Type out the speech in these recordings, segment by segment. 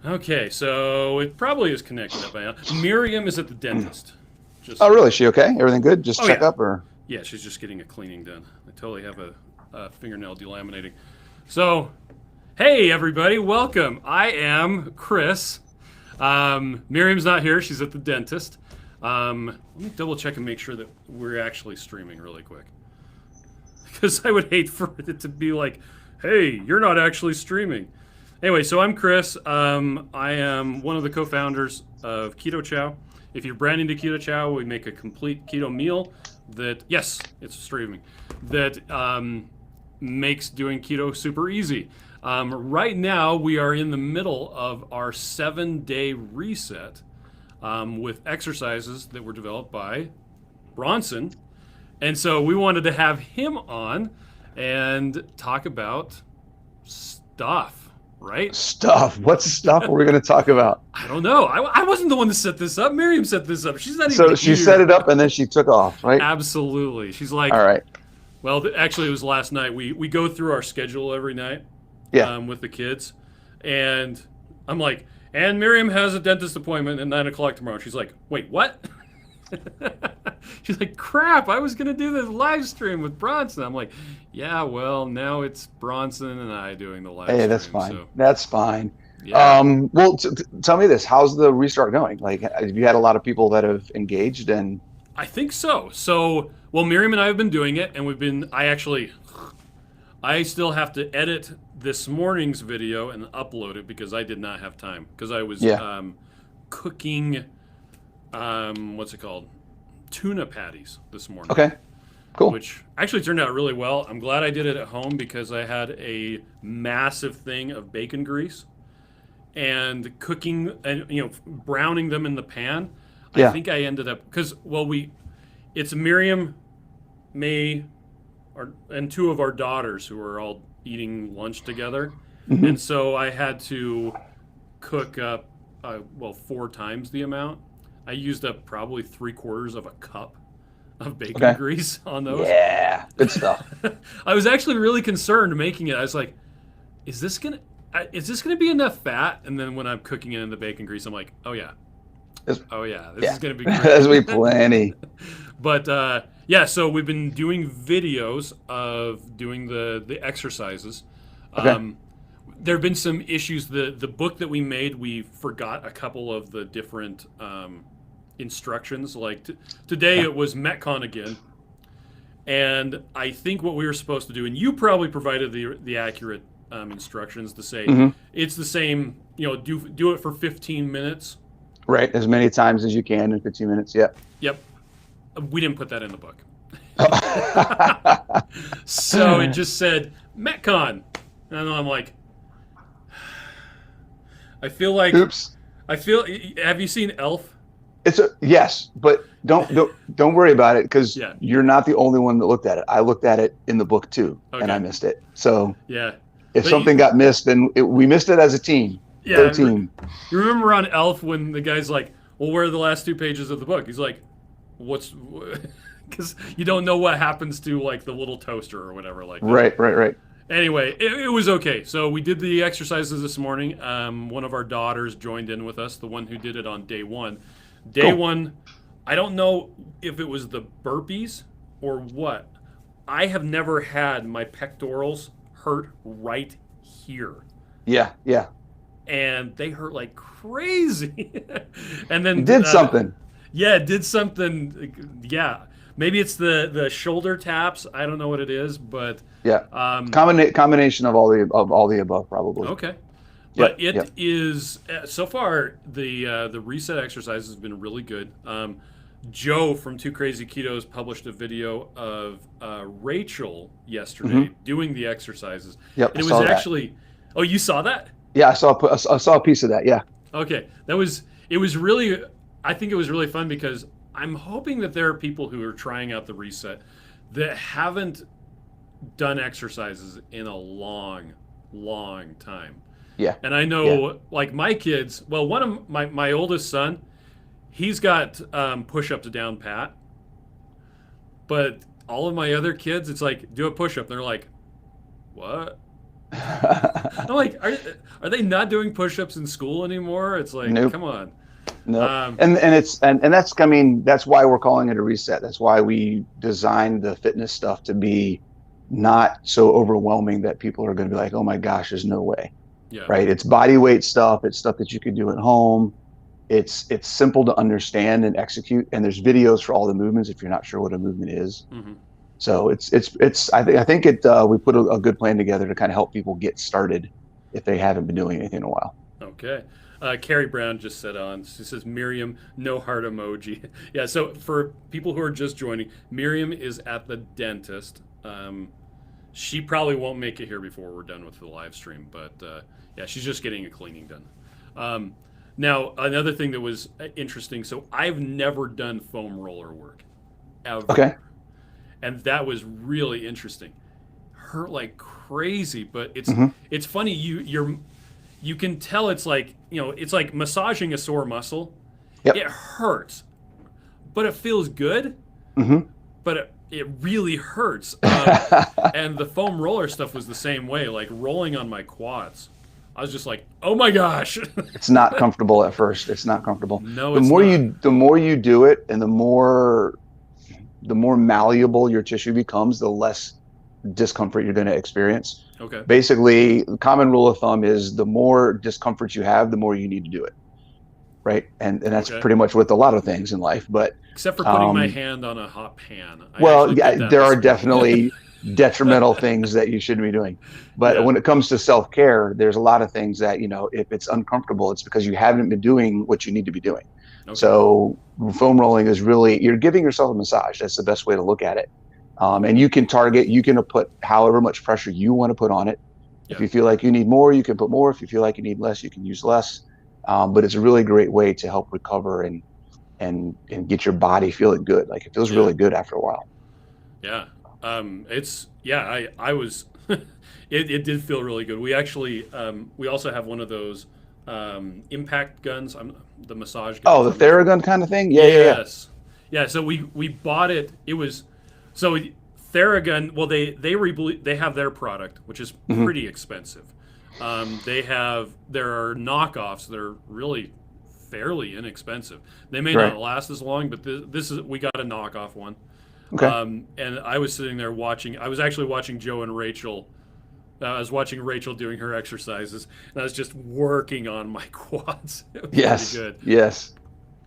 Okay, so it probably is connected up by now. Miriam is at the dentist. Just Oh, really? Is she okay? Everything good? Just oh check yeah, up or? yeah. She's just getting a cleaning done. I totally have a fingernail delaminating. So, hey everybody, welcome. I am Chris. Miriam's not here. She's at the dentist. Let me double check and make sure that we're actually streaming really quick. Because I would hate for it to be like, hey, you're not actually streaming. Anyway, so I'm Chris. I am one of the co-founders of Keto Chow. If you're brand new to Keto Chow, we make a complete keto meal that, yes, it's streaming, that makes doing keto super easy. Right now, we are in the middle of our 7-day reset with exercises that were developed by Bronson. And so we wanted to have him on and talk about stuff, right? Stuff. What stuff are we going to talk about? I don't know. I wasn't the one that set this up. Miriam set this up. She's not even So she here. set it up and then she took off, right? Absolutely. She's like, All right. well, actually, it was last night. We go through our schedule every night Yeah. with the kids. And I'm like, and Miriam has a dentist appointment at 9 o'clock tomorrow. She's like, wait, what? She's like, crap, I was going to do this live stream with Bronson. I'm like, yeah, well, now it's Bronson and I doing the live stream. Hey, that's fine. So, That's fine. yeah. Well, tell me this. How's the restart going? Like, have you had a lot of people that have engaged and? I think so. So, well, Miriam and I have been doing it, and I still have to edit this morning's video and upload it because I did not have time because I was cooking, what's it called? Tuna patties this morning. Okay, cool. Which actually turned out really well. I'm glad I did it at home because I had a massive thing of bacon grease and cooking and browning them in the pan. Yeah. I think I ended up because it's Miriam, me, and two of our daughters who are all eating lunch together, and so I had to cook up 4 times the amount. I used up probably 3/4 of a cup of bacon grease on those. Yeah, good stuff. I was actually really concerned making it. I was like, is this gonna be enough fat? And then when I'm cooking it in the bacon grease, I'm like, this is gonna be great. There's be plenty. But so we've been doing videos of doing the exercises. Okay. There have been some issues. The book that we made, we forgot a couple of the different instructions. Like today it was metcon again. And I think what we were supposed to do, and you probably provided the accurate instructions to say it's the same, do it for 15 minutes. Right, as many times as you can in 15 minutes. Yep. We didn't put that in the book. So it just said metcon. And I'm like, I feel like, oops. Have you seen Elf? Yes, but don't worry about it because Yeah. you're not the only one that looked at it. I looked at it in the book too, and I missed it. So Yeah. if But something got missed, then we missed it as a team. Yeah. They're a team. You remember on Elf when the guy's like, well, where are the last 2 pages of the book? He's like, because you don't know what happens to like the little toaster or whatever like that. Right. Anyway, it was okay. So we did the exercises this morning. One of our daughters joined in with us, the one who did it on day one. Day one, I don't know if it was the burpees or what. I have never had my pectorals hurt right here. Yeah. And they hurt like crazy. And then Did something. Yeah, it did something. Yeah. Maybe it's the shoulder taps. I don't know what it is, but Yeah. Combination of all the above, probably. okay. But Yep, it is so far the reset exercise has been really good. Joe from Two Crazy Ketos published a video of Rachel yesterday doing the exercises. Yep, And it I was saw actually. Oh, you saw that? Yeah, I saw a piece of that. Yeah. Okay, it was really. I think it was really fun because I'm hoping that there are people who are trying out the reset that haven't done exercises in a long time. Yeah. And I know, like my kids, well, one of my oldest son, he's got push-ups down pat. But all of my other kids, it's like, do a push-up. They're like, what? I'm like, are they not doing push-ups in school anymore? It's like, Nope. come on. No, and that's, I mean, that's why we're calling it a reset. That's why we designed the fitness stuff to be not so overwhelming that people are going to be like, oh my gosh, there's no way, Yeah. right? It's body weight stuff. It's stuff that you can do at home. It's simple to understand and execute. And there's videos for all the movements if you're not sure what a movement is. Mm-hmm. So I think we put a good plan together to kind of help people get started if they haven't been doing anything in a while. Okay. Carrie Brown just said on. She says, Miriam, no heart emoji. Yeah, so for people who are just joining, Miriam is at the dentist. She probably won't make it here before we're done with the live stream, but yeah, she's just getting a cleaning done. Now, another thing that was interesting, so I've never done foam roller work, ever. Okay. And that was really interesting. Hurt like crazy, but Mm-hmm. it's funny, you can tell it's like, it's like massaging a sore muscle. Yep. It hurts, but it feels good. Mm-hmm. But it really hurts. And the foam roller stuff was the same way, like rolling on my quads. I was just like, oh my gosh. It's not comfortable at first. It's not comfortable. No, The it's more not. the more you do it, and the more malleable your tissue becomes, the less discomfort you're going to experience. Okay. Basically, the common rule of thumb is the more discomfort you have, the more you need to do it. Right. And that's Okay. pretty much with a lot of things in life. But Except for putting my hand on a hot pan. I well, actually yeah, did that there this are morning. definitely detrimental things that you shouldn't be doing. But Yeah. when it comes to self-care, there's a lot of things that, if it's uncomfortable, it's because you haven't been doing what you need to be doing. Okay. So foam rolling is really, you're giving yourself a massage. That's the best way to look at it. And you can put however much pressure you want to put on it. If Yeah. you feel like you need more, you can put more. If you feel like you need less, you can use less. But it's a really great way to help recover and get your body feeling good. Like it feels Yeah. really good after a while. Yeah. I was, it did feel really good. We actually, we also have one of those impact guns, the massage gun. Oh, the Theragun kind of thing? Yeah. Yes. Yeah, so we bought it. It was, so Theragun, well, they have their product, which is Mhm. pretty expensive. There are knockoffs that are really fairly inexpensive. They may Right. not last as long, but we got a knockoff one. Okay. And I was sitting there I was actually watching Joe and Rachel. I was watching Rachel doing her exercises, and I was just working on my quads. It was Yes. pretty good. Yes.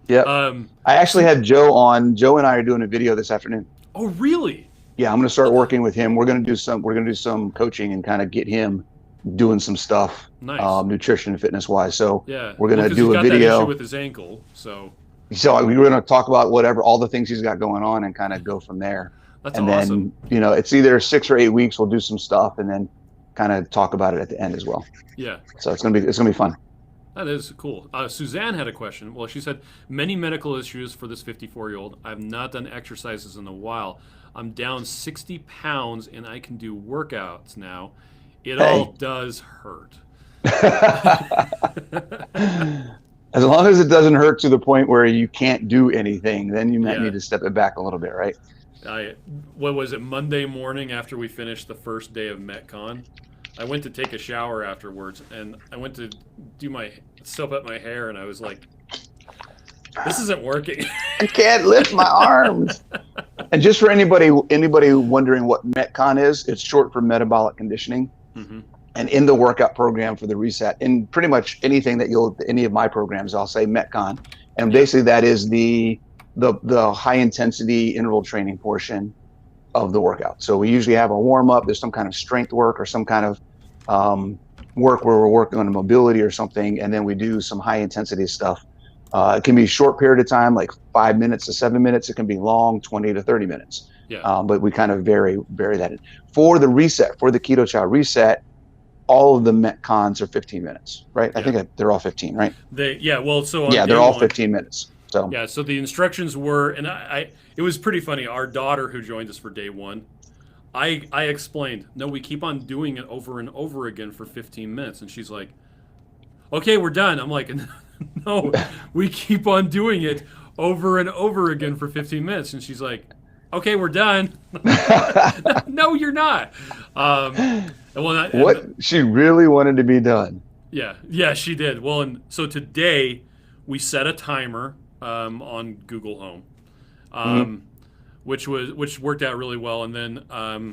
Yep. Um, I actually had Joe on. Joe and I are doing a video this afternoon. oh, really? Yeah, I'm going to start working with him. We're going to do some coaching and kind of get him doing some stuff, Nice. nutrition and fitness wise. So Yeah. we're going to 'cause do he's a got that video. issue with his ankle, so We're going to talk about all the things he's got going on and kind of go from there. that's And awesome. then, it's either 6 or 8 weeks. We'll do some stuff and then kind of talk about it at the end as well. Yeah. So it's going to be fun. That is cool. Suzanne had a question. Well, she said, many medical issues for this 54-year-old. I've not done exercises in a while. I'm down 60 pounds and I can do workouts now. It all does hurt. As long as it doesn't hurt to the point where you can't do anything, then you might need to step it back a little bit, right? What was it, Monday morning after we finished the first day of metcon? I went to take a shower afterwards, and I went to soap up my hair, and I was like, this isn't working. I can't lift my arms. And just for anybody wondering what metcon is, it's short for metabolic conditioning. Mm-hmm. And in the workout program for the reset, in pretty much anything any of my programs, I'll say metcon. And basically that is the high intensity interval training portion of the workout. So we usually have a warm up, there's some kind of strength work or some kind of work where we're working on mobility or something. And then we do some high intensity stuff. It can be a short period of time, like 5 minutes to 7 minutes. It can be long, 20 to 30 minutes. Yeah. But we kind of vary that. For the reset, for the Keto Chow reset, all of the metcons are 15 minutes, right? Yeah. I think they're all 15, right? They're all they're all 15 minutes. So yeah, so the instructions were, and it was pretty funny. Our daughter, who joined us for day one, I explained, no, we keep on doing it over and over again for 15 minutes. And she's like, okay, we're done. I'm like, no, we keep on doing it over and over again for 15 minutes. And she's like, okay, we're done. No, you're not. What she really wanted to be done. Yeah, she did. Well, and so today we set a timer on Google Home, Mhm. which worked out really well. And then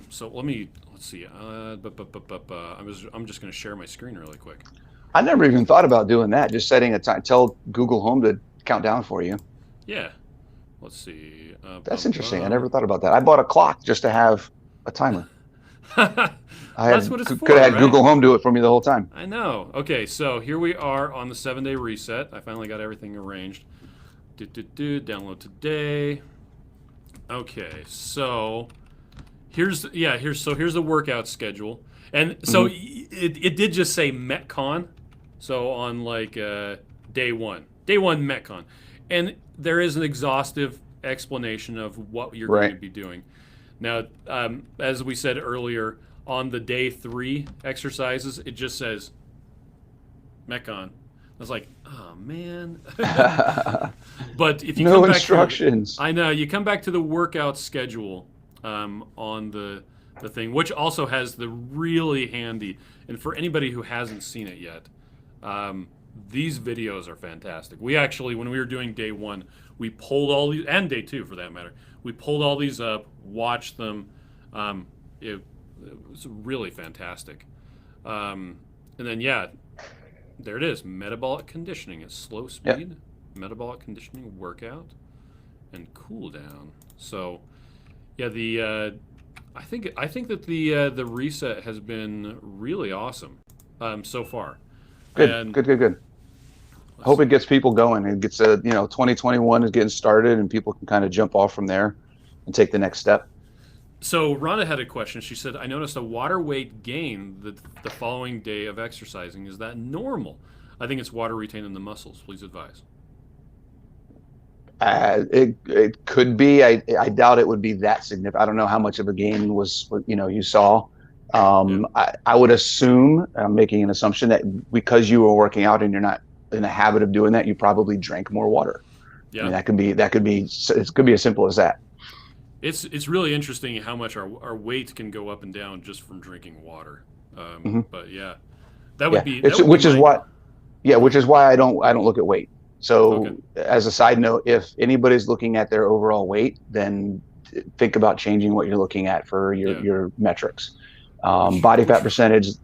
so let's see. I'm just going to share my screen really quick. I never even thought about doing that. Just setting a time. Tell Google Home to count down for you. Yeah, let's see. That's interesting. I never thought about that. I bought a clock just to have a timer. That's what it's for, could have had right? Google Home do it for me the whole time. I know. Okay, so here we are on the 7-day reset. I finally got everything arranged. Download today. Okay, so here's the workout schedule, and so it did just say metcon. So on like day one metcon, and there is an exhaustive explanation of what you're going to be doing. Now, as we said earlier, on the day 3 exercises, it just says metcon. I was like, oh man. But if you no come instructions. back to, I know you come back to the workout schedule on the thing, which also has the really handy. And for anybody who hasn't seen it yet, these videos are fantastic. We actually, when we were doing day 1, we pulled all these, and day 2 for that matter, we pulled all these up, watched them. It was really fantastic. And then, yeah, there it is. Metabolic conditioning at slow speed, metabolic conditioning workout, and cool down. So, yeah, I think that the reset has been really awesome so far. Good. Hope it gets people going. It gets 2021 is getting started, and people can kind of jump off from there and take the next step. So Rhonda had a question. She said, I noticed a water weight gain the following day of exercising. Is that normal? I think it's water retained in the muscles. Please advise. It could be. I doubt it would be that significant. I don't know how much of a gain was you saw. I would assume, I'm making an assumption, that because you were working out and you're not in the habit of doing that, you probably drank more water. Yeah, I mean, it could be as simple as that. It's really interesting how much our weight can go up and down just from drinking water. But yeah, that would be which is why I don't look at weight. So as a side note, if anybody's looking at their overall weight, then think about changing what you're looking at for your metrics. Body fat percentage,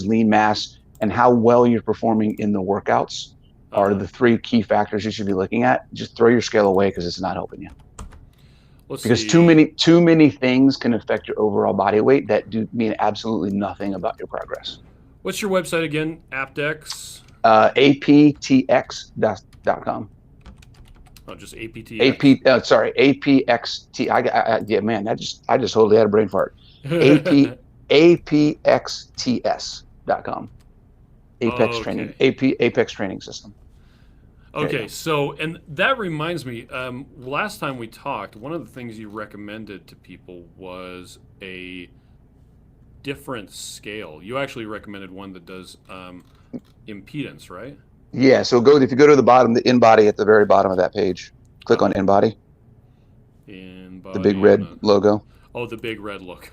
lean mass, and how well you're performing in the workouts are the 3 key factors you should be looking at. Just throw your scale away because it's not helping you. Because too many things can affect your overall body weight that do mean absolutely nothing about your progress. What's your website again? Aptx? aptx.com. Oh, just APTX. APXT. Yeah, man, I just totally had a brain fart. apxts.com. Apex Training. Apex Training System. Okay, so, and that reminds me, last time we talked, one of the things you recommended to people was a different scale. You actually recommended one that does impedance, right? Yeah, so if you go to the bottom, the InBody at the very bottom of that page, click on InBody. InBody. The big red logo. Oh, the big red logo.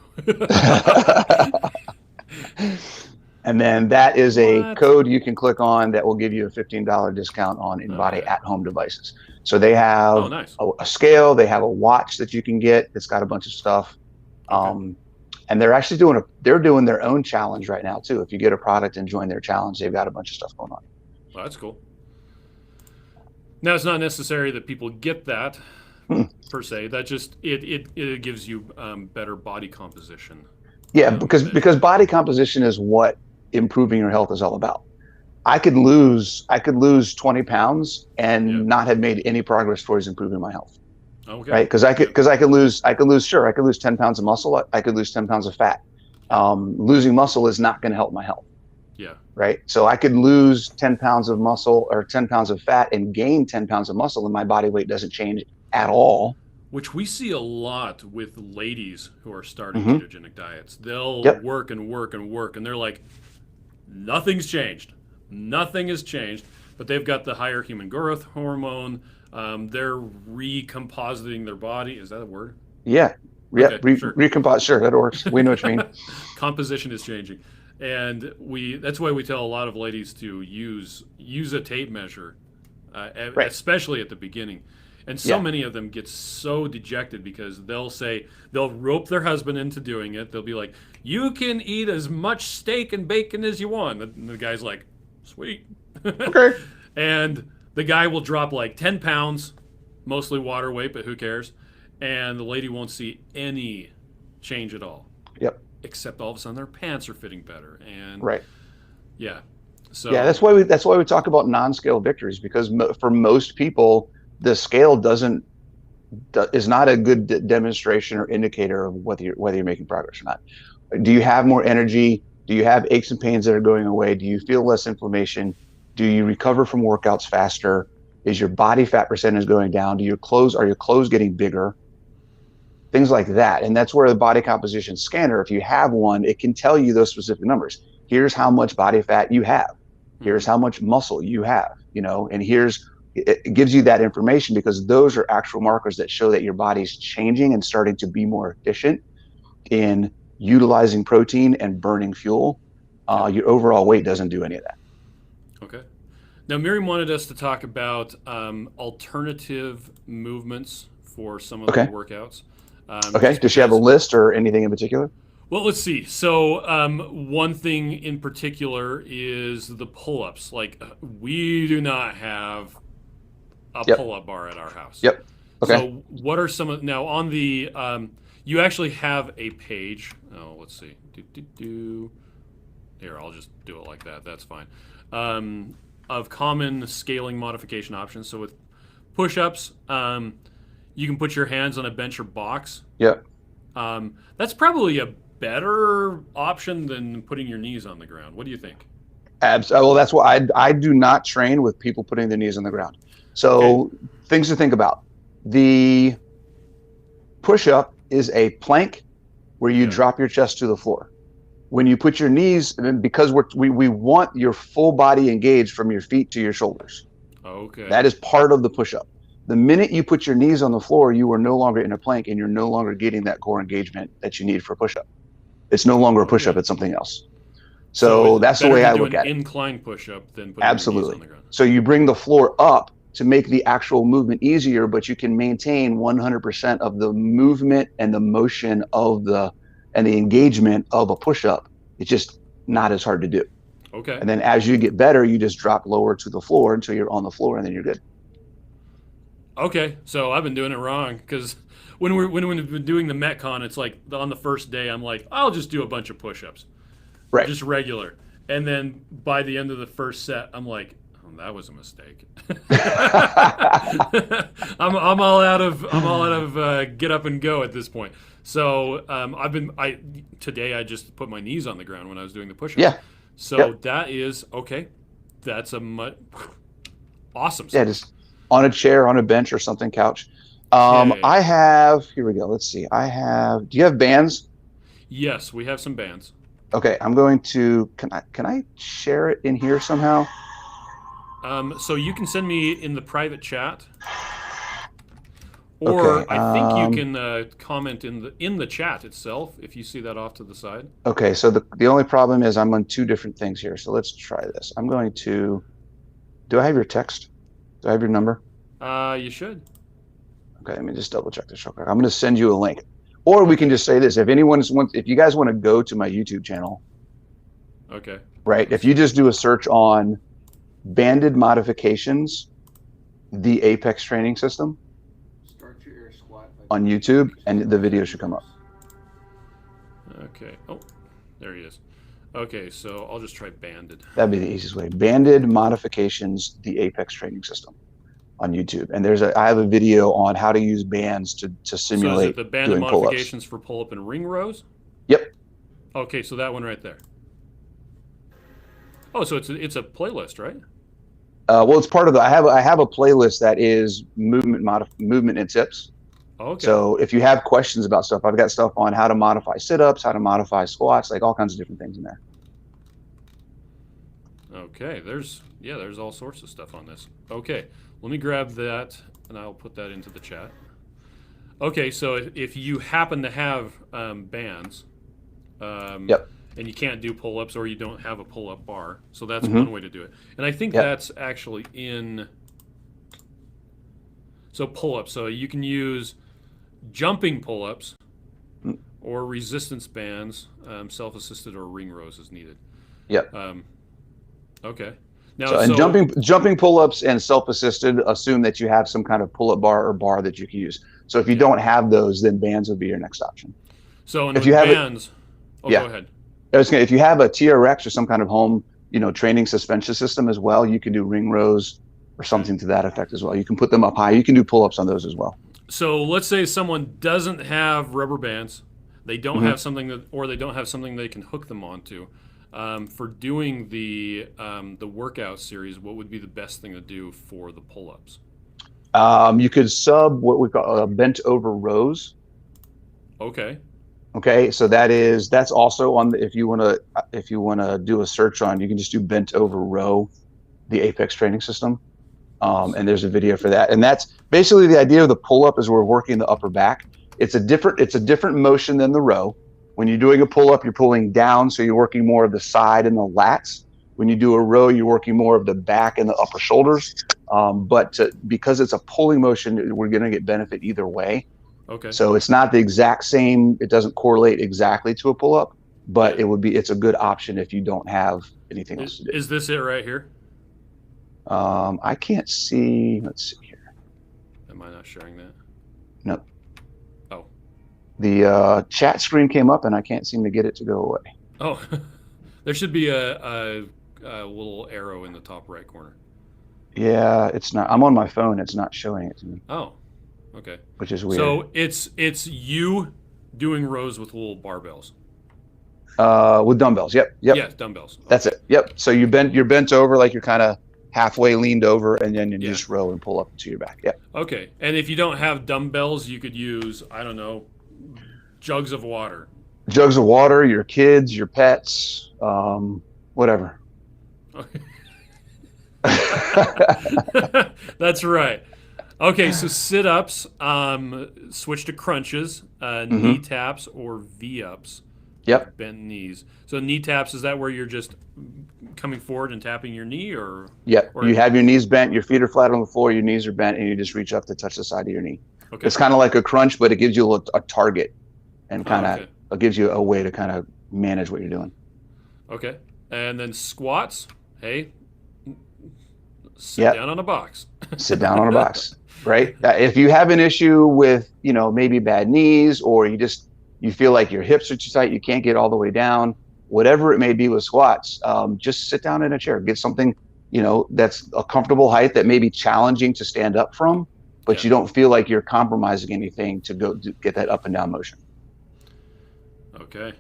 And then that is a code you can click on that will give you a $15 discount on InBody at-home devices. So they have a scale, they have a watch that you can get that's got a bunch of stuff. And they're actually doing their own challenge right now too. If you get a product and join their challenge, they've got a bunch of stuff going on. Well, that's cool. Now, it's not necessary that people get that per se. That just it gives you better body composition. Yeah, because body composition is what improving your health is all about. I could lose 20 pounds and not have made any progress towards improving my health. Okay. Right? Because I could lose 10 pounds of muscle. I could lose 10 pounds of fat. Losing muscle is not going to help my health. Yeah. Right. So I could lose 10 pounds of muscle or 10 pounds of fat and gain 10 pounds of muscle, and my body weight doesn't change at all. Which we see a lot with ladies who are starting ketogenic diets. They'll work and work and work, and they're like, nothing's changed. Nothing has changed. But they've got the higher human growth hormone. They're recompositing their body. Is that a word? Yeah. Yeah. Okay, sure. Recompose. Sure. That works. We know what you mean. Composition is changing, and that's why we tell a lot of ladies to use a tape measure, Right. especially at the beginning. And so many of them get so dejected because they'll rope their husband into doing it. They'll be like, "You can eat as much steak and bacon as you want." And the guy's like, "Sweet." Okay. And the guy will drop like 10 pounds, mostly water weight, but who cares? And the lady won't see any change at all. Yep. Except all of a sudden their pants are fitting better. And Right. yeah. So Yeah, that's why we talk about non-scale victories, because for most people, the scale is not a good demonstration or indicator of whether you're making progress or not. Do you have more energy? Do you have aches and pains that are going away? Do you feel less inflammation? Do you recover from workouts faster? Is your body fat percentage going down? Are your clothes getting bigger? Things like that. And that's where the body composition scanner, if you have one, it can tell you those specific numbers. Here's how much body fat you have. Here's how much muscle you have, and it gives you that information, because those are actual markers that show that your body's changing and starting to be more efficient in utilizing protein and burning fuel. Your overall weight doesn't do any of that. Okay. Now, Miriam wanted us to talk about alternative movements for some of the workouts. Okay. Does she have a list or anything in particular? Well, let's see. So one thing in particular is the pull-ups. Like, we do not have a pull-up bar at our house. Yep. Okay. So what are some of, now on the, you actually have a page. Oh, let's see. Here, I'll just do it like that. That's fine. Of common scaling modification options. So with push-ups, you can put your hands on a bench or box. Yep. That's probably a better option than putting your knees on the ground. What do you think? Well, that's why I do not train with people putting their knees on the ground. So things to think about. The push-up is a plank where you drop your chest to the floor. When you put your knees, because we want your full body engaged from your feet to your shoulders. Okay. That is part of the push-up. The minute you put your knees on the floor, you are no longer in a plank, and you're no longer getting that core engagement that you need for a push-up. It's no longer a push-up, it's something else. So that's the way I look at it. Incline push-up than putting Absolutely. your knees on the ground. So you bring the floor up to make the actual movement easier, but you can maintain 100% of the movement and the motion and the engagement of a push-up. It's just not as hard to do. Okay. And then as you get better, you just drop lower to the floor until you're on the floor, and then you're good. Okay, so I've been doing it wrong, because when we've been doing the metcon, it's like on the first day I'm like, I'll just do a bunch of push-ups, Right? just regular, and then by the end of the first set, I'm like, oh, that was a mistake. I'm all out of get up and go at this point. So today I just put my knees on the ground when I was doing the push-ups. Yeah. So that is okay. That's awesome. Yeah, just on a chair, on a bench or something, couch. Okay. I have, here we go. Let's see. Do you have bands? Yes, we have some bands. Okay, I'm going to, can I share it in here somehow? So you can send me in the private chat, or Okay, I think you can comment in the chat itself if you see that off to the side. Okay, so the only problem is I'm on two different things here. So let's try this. I'm going to, do I have your text? Do I have your number? You should. Okay, let me just double check this real quick. I'm going to send you a link. Or we can just say this. If you guys want to go to my YouTube channel. Okay. Right. If you just do a search on banded modifications, the Apex training system on YouTube, and the video should come up. Okay. Oh, there he is. Okay, so I'll just try banded. That'd be the easiest way. Banded modifications, the Apex training system on YouTube. And I have a video on how to use bands to simulate. So is it the banded doing modifications pull-ups. for pull-up and ring rows? Yep. Okay, so that one right there. Oh, so it's a playlist, right? Well, it's part of I have a playlist that is movement and tips. Okay. So if you have questions about stuff, I've got stuff on how to modify sit-ups, how to modify squats, like all kinds of different things in there. Okay, there's all sorts of stuff on this. Okay, let me grab that and I'll put that into the chat. Okay, so if you happen to have bands, Yep. and you can't do pull-ups or you don't have a pull-up bar, so that's Mm-hmm. one way to do it. And I think Yep. that's actually in. So pull-ups. So you can use jumping pull-ups Mm. or resistance bands, self-assisted or ring rows as needed. Yep. Okay. Now, So, and jumping pull-ups and self-assisted assume that you have some kind of pull-up bar or bar that you can use. So if you don't have those, then bands would be your next option. So and if with you have bands, yeah. Go ahead. If you have a TRX or some kind of home, training suspension system as well, you can do ring rows or something to that effect as well. You can put them up high. You can do pull-ups on those as well. So let's say someone doesn't have rubber bands, they don't Mm-hmm. have something or they don't have something they can hook them onto. For doing the workout series, what would be the best thing to do for the pull-ups? You could sub what we call bent over rows. Okay. Okay, so that's also on if you want to do a search on, you can just do bent over row, the Apex training system, and there's a video for that. And that's basically the idea of the pull up is we're working the upper back. It's a different motion than the row. When you're doing a pull up, you're pulling down, so you're working more of the side and the lats. When you do a row, you're working more of the back and the upper shoulders. Because it's a pulling motion, we're going to get benefit either way. Okay. So it's not the exact same. It doesn't correlate exactly to a pull-up, but it's a good option if you don't have anything else to do. Is this it right here? I can't see. Let's see here. Am I not sharing that? No. Oh. The chat screen came up and I can't seem to get it to go away. Oh, there should be a little arrow in the top right corner. Yeah, it's not. I'm on my phone. It's not showing it to me. Oh. Okay. Which is weird. So it's you doing rows with little barbells. With dumbbells. Yep. Yeah, dumbbells. Okay. That's it. Yep. So you're bent over, like you're kind of halfway leaned over, and then you just row and pull up to your back. Yep. Okay. And if you don't have dumbbells, you could use, I don't know, jugs of water. Jugs of water, your kids, your pets, whatever. Okay. That's right. Okay, so sit-ups, switch to crunches, knee taps, or V-ups. Yep. Bent knees. So knee taps, is that where you're just coming forward and tapping your knee, or? Yep. You have your knees bent, your feet are flat on the floor, your knees are bent, and you just reach up to touch the side of your knee. Okay. It's kind of like a crunch, but it gives you a target, and it gives you a way to kind of manage what you're doing. Okay. And then squats. Hey, sit down on a box. Sit down on a box. Right. If you have an issue with, maybe bad knees, or you feel like your hips are too tight, you can't get all the way down, whatever it may be with squats, just sit down in a chair, get something, that's a comfortable height that may be challenging to stand up from, but you don't feel like you're compromising anything to get that up and down motion. Okay.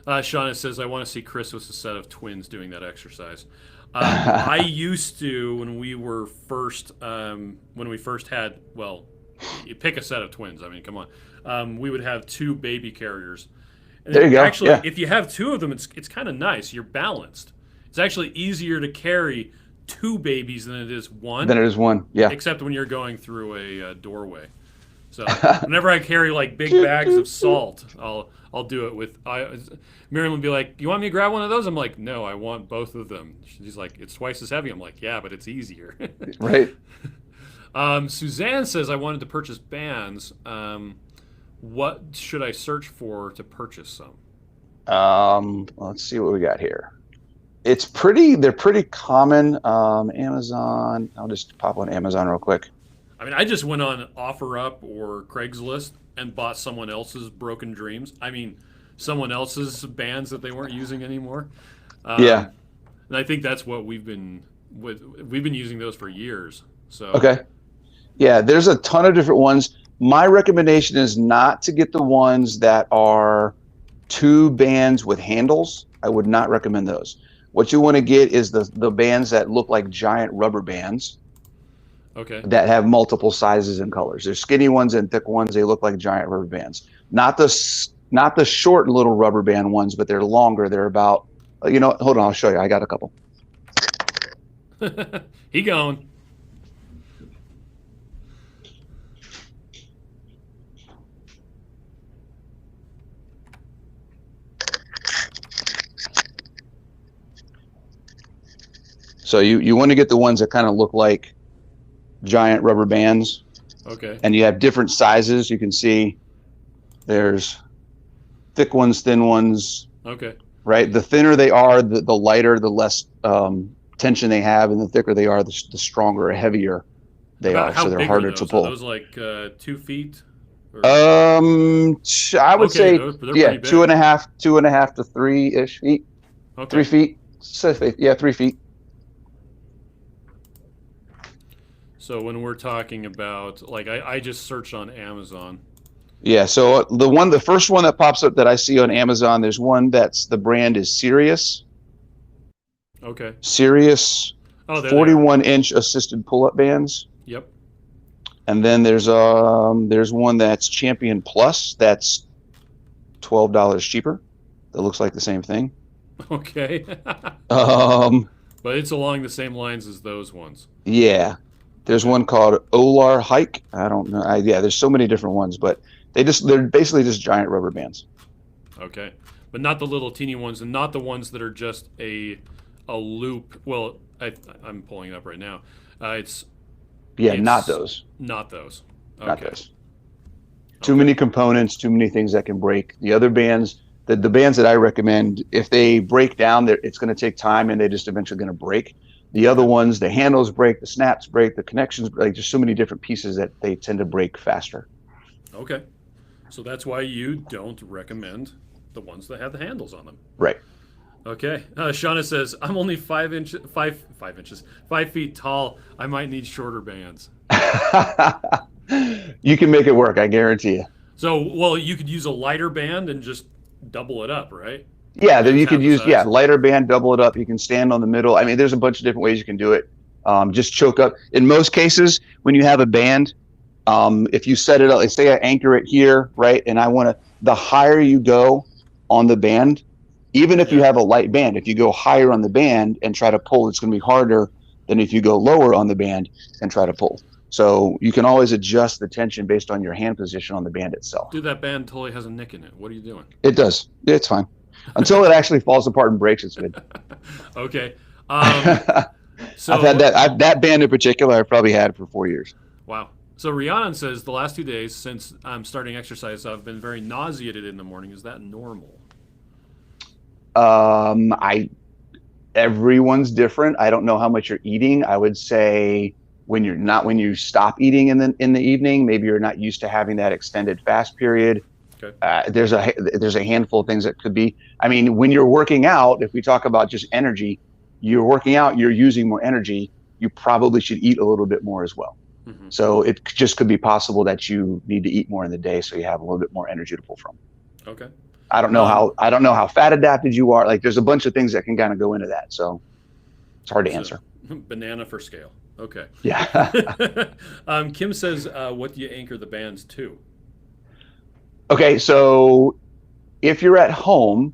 Shauna says, I want to see Chris with a set of twins doing that exercise. I used to, when we first had, you pick a set of twins. I mean, come on. We would have two baby carriers. And there you go. Actually, if you have two of them, it's kind of nice. You're balanced. It's actually easier to carry two babies than it is one. Yeah. Except when you're going through a doorway. So whenever I carry like big bags of salt, I'll do it with. Miriam would be like, "You want me to grab one of those?" I'm like, "No, I want both of them." She's like, "It's twice as heavy." I'm like, "Yeah, but it's easier." Right. Suzanne says, "I wanted to purchase bands. What should I search for to purchase some?" Let's see what we got here. They're pretty common. Amazon. I'll just pop on Amazon real quick. I mean, I just went on OfferUp or Craigslist and bought someone else's Broken Dreams. I mean, someone else's bands that they weren't using anymore. And I think that's what we've been using those for years. So okay. Yeah, there's a ton of different ones. My recommendation is not to get the ones that are two bands with handles. I would not recommend those. What you want to get is the bands that look like giant rubber bands. Okay. That have multiple sizes and colors. There's skinny ones and thick ones. They look like giant rubber bands. Not the short little rubber band ones, but they're longer. They're about, hold on, I'll show you. I got a couple. He gone. So you want to get the ones that kind of look like giant rubber bands. Okay. And you have different sizes. You can see there's thick ones, thin ones. Okay. Right. The thinner they are, the lighter, the less tension they have, and the thicker they are, the stronger or heavier they are. How So they're big harder are those? to pull. Are those like 2 feet? Or... I would say, yeah, 2.5 to 3-ish feet. Okay. 3 feet. So, yeah, 3 feet. So when we're talking about, like, I just searched on Amazon. Yeah, so the first one that pops up that I see on Amazon, there's one that's the brand is Sirius. Okay. Sirius 41-inch assisted pull-up bands. Yep. And then there's one that's Champion Plus that's $12 cheaper. That looks like the same thing. Okay. But it's along the same lines as those ones. Yeah. There's one called Olar Hike. I don't know. Yeah, there's so many different ones, but they're basically just giant rubber bands. Okay. But not the little teeny ones, and not the ones that are just a loop. Well, I'm pulling it up right now. It's not those. Not those. Okay. Not those. Too many components, too many things that can break. The other bands, the bands that I recommend, if they break down, it's going to take time, and they're just eventually going to break. The other ones, the handles break, the snaps break, the connections break. There's so many different pieces that they tend to break faster. Okay. So that's why you don't recommend the ones that have the handles on them. Right. Okay. Shauna says, I'm only 5 feet tall. I might need shorter bands. You can make it work, I guarantee you. So, well, you could use a lighter band and just double it up, right? Yeah, you could use lighter band, double it up. You can stand on the middle. I mean, there's a bunch of different ways you can do it. Just choke up. In most cases, when you have a band, if you set it up, like say I anchor it here, right? And the higher you go on the band, even if you have a light band, if you go higher on the band and try to pull, it's going to be harder than if you go lower on the band and try to pull. So you can always adjust the tension based on your hand position on the band itself. Dude, that band totally has a nick in it. What are you doing? It does. It's fine. Until it actually falls apart and breaks, it's good. Okay. So I've had that band in particular. I've probably had it for 4 years. Wow. So Rhiannon says the last 2 days since I'm starting exercise, I've been very nauseated in the morning. Is that normal? Everyone's different. I don't know how much you're eating. I would say when you stop eating in the evening, maybe you're not used to having that extended fast period. Okay. There's a handful of things that could be. I mean, when you're working out, if we talk about just energy, you're working out, you're using more energy. You probably should eat a little bit more as well. Mm-hmm. So it just could be possible that you need to eat more in the day, so you have a little bit more energy to pull from. Okay. I don't know how fat adapted you are. Like, there's a bunch of things that can kind of go into that. So it's hard to answer. Banana for scale. Okay. Yeah. Kim says, what do you anchor the bands to? Okay, so if you're at home,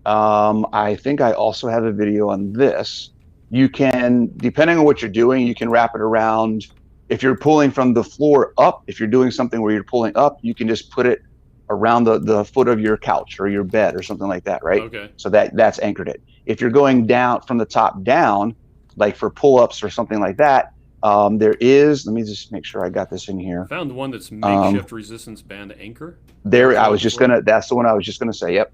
I think I also have a video on this. You can, depending on what you're doing, you can wrap it around. If you're pulling from the floor up, if you're doing something where you're pulling up, you can just put it around the foot of your couch or your bed or something like that, right? Okay. So that's anchored it. If you're going down from the top down, like for pull-ups or something like that, there is, let me just make sure I got this in here. I found one that's makeshift resistance band anchor. That's the one I was just gonna say, yep.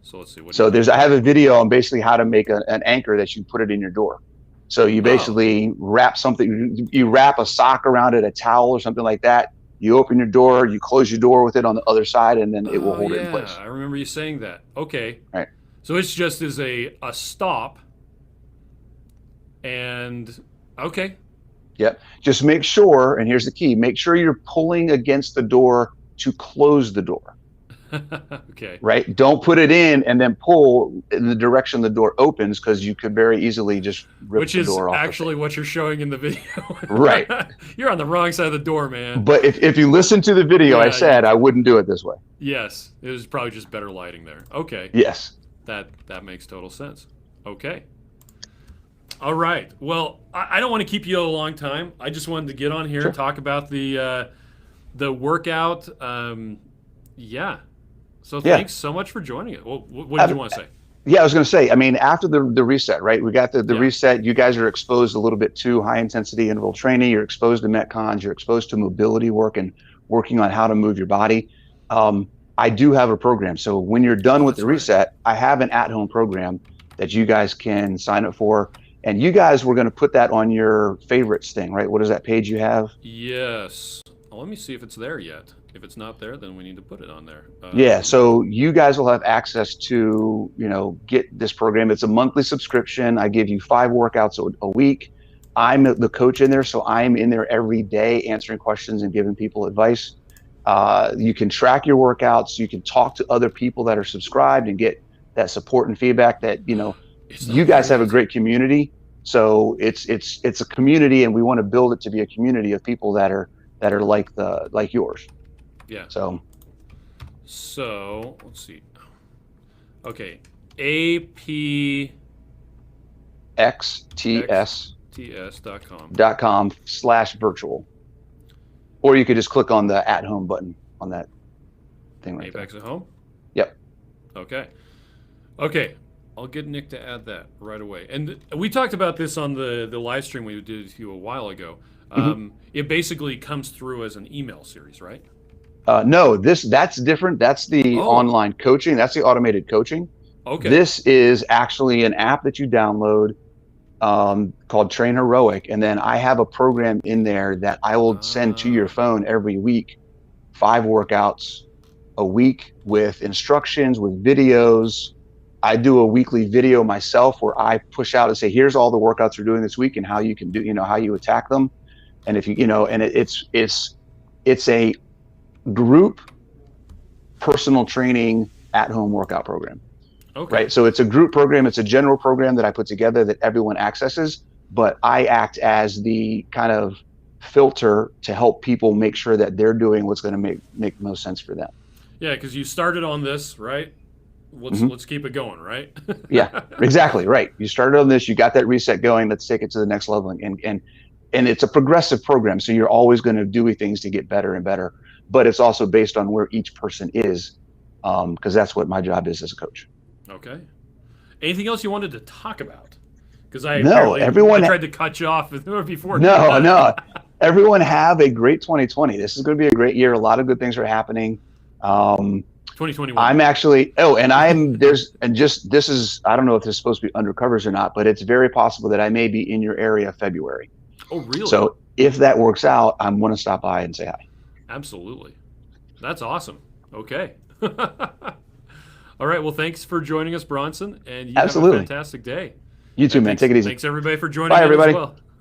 So let's see. I have a video on basically how to make an anchor that you put it in your door. So you basically wrap something, you wrap a sock around it, a towel or something like that. You open your door, you close your door with it on the other side, and then it will hold it in place. I remember you saying that. Okay. All right. So it's just as a stop. And okay. Yep. Just make sure, and here's the key, make sure you're pulling against the door to close the door. Okay. Right? Don't put it in and then pull in the direction the door opens, because you could very easily just rip the door off. Which is actually what you're showing in the video. Right. You're on the wrong side of the door, man. But if you listen to the video, I said I wouldn't do it this way. Yes. It was probably just better lighting there. Okay. Yes. That makes total sense. Okay. All right. Well, I don't want to keep you a long time. I just wanted to get on here Sure. and talk about the workout. Yeah. So Yeah. thanks so much for joining it. Well, what did you want to say? Yeah, I was going to say, I mean, after the reset, right? We got the Yeah. reset. You guys are exposed a little bit to high intensity interval training. You're exposed to metcons. You're exposed to mobility work and working on how to move your body. I do have a program. So when you're done with the That's right. reset, I have an at-home program that you guys can sign up for. And you guys were going to put that on your favorites thing, right? What is that page you have? Yes. Well, let me see if it's there yet. If it's not there, then we need to put it on there. Yeah, so you guys will have access to, get this program. It's a monthly subscription. I give you 5 workouts a week. I'm the coach in there, so I'm in there every day answering questions and giving people advice. You can track your workouts. You can talk to other people that are subscribed and get that support and feedback that, you guys have a great community. So it's a community, and we want to build it to be a community of people that are like yours. Yeah. So let's see. Okay. APXTS.com. xts.com/virtual, or you could just click on the at home button on that thing right Apex there. at home? Yep. Okay. I'll get Nick to add that right away. And we talked about this on the live stream we did with you a while ago. It basically comes through as an email series, right? No, that's different. That's the online coaching. That's the automated coaching. Okay. This is actually an app that you download called Train Heroic, and then I have a program in there that I will send to your phone every week, 5 workouts a week with instructions, with videos. I do a weekly video myself where I push out and say, here's all the workouts we're doing this week and how you can do, how you attack them. And if it's a group personal training at-home workout program. Okay. Right. So it's a group program. It's a general program that I put together that everyone accesses, but I act as the kind of filter to help people make sure that they're doing what's going to make most sense for them. Yeah, because you started on this, right? Let's keep it going, right? Yeah, exactly. Right. You started on this, you got that reset going. Let's take it to the next level. And it's a progressive program. So you're always going to do things to get better and better, but it's also based on where each person is. Because that's what my job is as a coach. Okay. Anything else you wanted to talk about? Because I tried to cut you off before. No. Everyone have a great 2020. This is going to be a great year. A lot of good things are happening. 2021. I'm actually, I don't know if this is supposed to be undercovers or not, but it's very possible that I may be in your area February. Oh, really? So if that works out, I'm going to stop by and say hi. Absolutely. That's awesome. Okay. All right. Well, thanks for joining us, Bronson, and you have a fantastic day. You too, man. Take it easy. Thanks, everybody, for joining Bye, us everybody. as well.